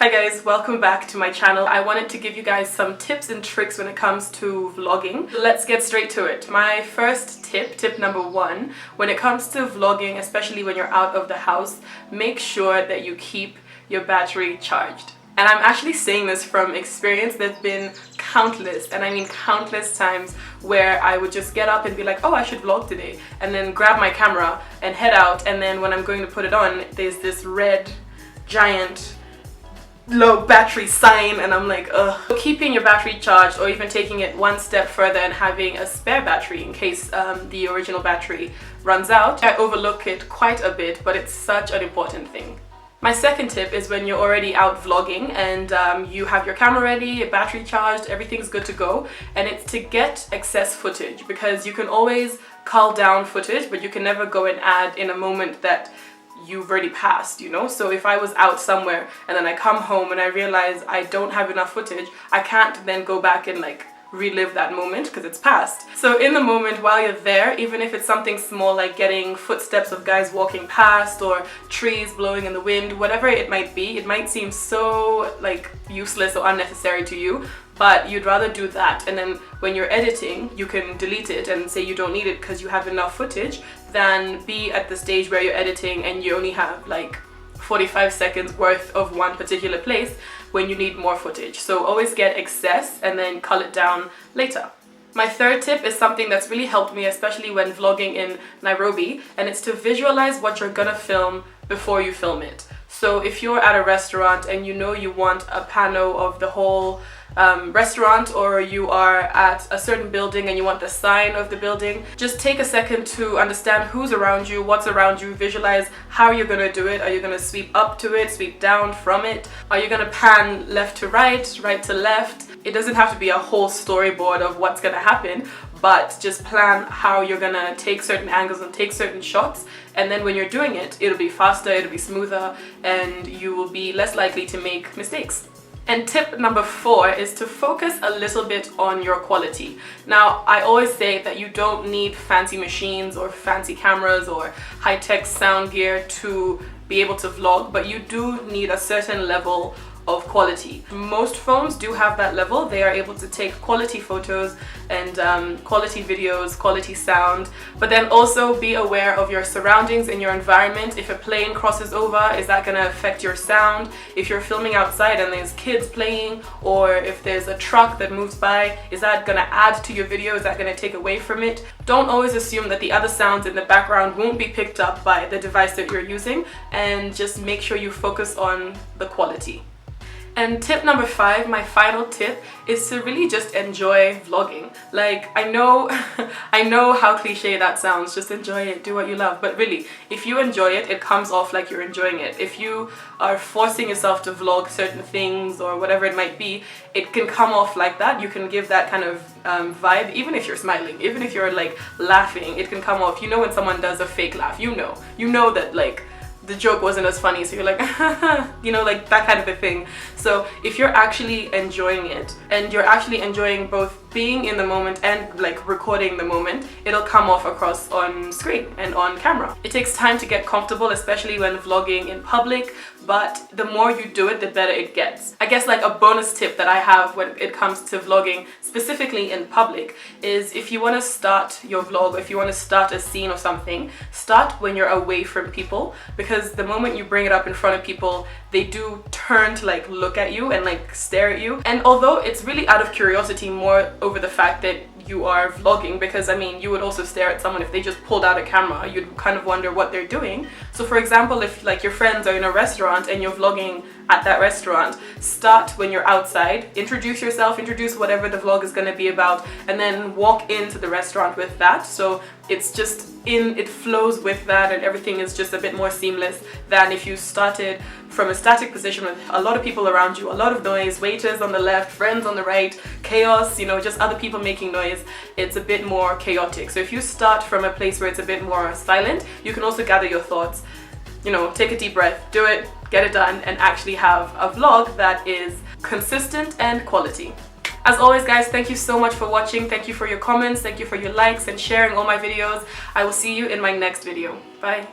Hi guys, welcome back to my channel. I wanted to give you guys some tips and tricks when it comes to vlogging. Let's get straight to it. My first tip number one, when it comes to vlogging, especially when you're out of the house, make sure that you keep your battery charged. And I'm actually saying this from experience. There's been countless, and I mean countless times where I would just get up and be like, oh, I should vlog today, and then grab my camera and head out, and then when I'm going to put it on, there's this red giant low battery sign, and I'm like, ugh. Keeping your battery charged, or even taking it one step further and having a spare battery in case the original battery runs out. I overlook it quite a bit, but it's such an important thing. My second tip is when you're already out vlogging and you have your camera ready, your battery charged, everything's good to go, and it's to get excess footage, because you can always cull down footage, but you can never go and add in a moment that you've already passed, you know? So if I was out somewhere and then I come home and I realize I don't have enough footage, I can't then go back and like relive that moment because it's past. So in the moment while you're there, even if it's something small like getting footsteps of guys walking past or trees blowing in the wind, whatever it might be, it might seem so like useless or unnecessary to you, but you'd rather do that, and then when you're editing you can delete it and say you don't need it because you have enough footage, than be at the stage where you're editing and you only have like 45 seconds worth of one particular place when you need more footage. So always get excess and then cull it down later. My third tip is something that's really helped me, especially when vlogging in Nairobi, and it's to visualize what you're gonna film before you film it. So if you're at a restaurant and you know you want a pano of the whole restaurant, or you are at a certain building and you want the sign of the building, just take a second to understand who's around you, what's around you, visualize how you're gonna do it. Are you gonna sweep up to it, sweep down from it? Are you gonna pan left to right, right to left? It doesn't have to be a whole storyboard of what's gonna happen, but just plan how you're gonna take certain angles and take certain shots, and then when you're doing it, it'll be faster, it'll be smoother, and you will be less likely to make mistakes. And tip number 4 is to focus a little bit on your quality. Now, I always say that you don't need fancy machines or fancy cameras or high-tech sound gear to be able to vlog, but you do need a certain level of quality. Most phones do have that level. They are able to take quality photos and quality videos, quality sound, but then also be aware of your surroundings and your environment. If a plane crosses over, is that going to affect your sound? If you're filming outside and there's kids playing, or if there's a truck that moves by, is that going to add to your video? Is that going to take away from it? Don't always assume that the other sounds in the background won't be picked up by the device that you're using, and just make sure you focus on the quality. And tip number 5, my final tip, is to really just enjoy vlogging. Like, I know how cliche that sounds, just enjoy it, do what you love, but really, if you enjoy it, it comes off like you're enjoying it. If you are forcing yourself to vlog certain things or whatever it might be, it can come off like that. You can give that kind of vibe, even if you're smiling, even if you're like laughing, it can come off. You know when someone does a fake laugh, you know that like the joke wasn't as funny, so you're like, you know, like that kind of a thing. So if you're actually enjoying it, and you're actually enjoying both being in the moment and like recording the moment, it'll come off across on screen and on camera. It takes time to get comfortable, especially when vlogging in public, but the more you do it, the better it gets. I guess like a bonus tip that I have when it comes to vlogging, specifically in public, is if you want to start your vlog, if you want to start a scene or something, start when you're away from people, because the moment you bring it up in front of people, they do turn to like look at you and like stare at you. And although it's really out of curiosity more over the fact that you are vlogging, because I mean, you would also stare at someone if they just pulled out a camera, you'd kind of wonder what they're doing. So for example, if like your friends are in a restaurant and you're vlogging at that restaurant, start when you're outside, introduce yourself, introduce whatever the vlog is going to be about, and then walk into the restaurant with that. So it's just it flows with that, and everything is just a bit more seamless than if you started from a static position with a lot of people around you, a lot of noise, waiters on the left, friends on the right, chaos, you know, just other people making noise. It's a bit more chaotic. So if you start from a place where it's a bit more silent, you can also gather your thoughts, you know, take a deep breath, do it, get it done, and actually have a vlog that is consistent and quality. As always guys, thank you so much for watching. Thank you for your comments, thank you for your likes and sharing all my videos. I will see you in my next video. Bye.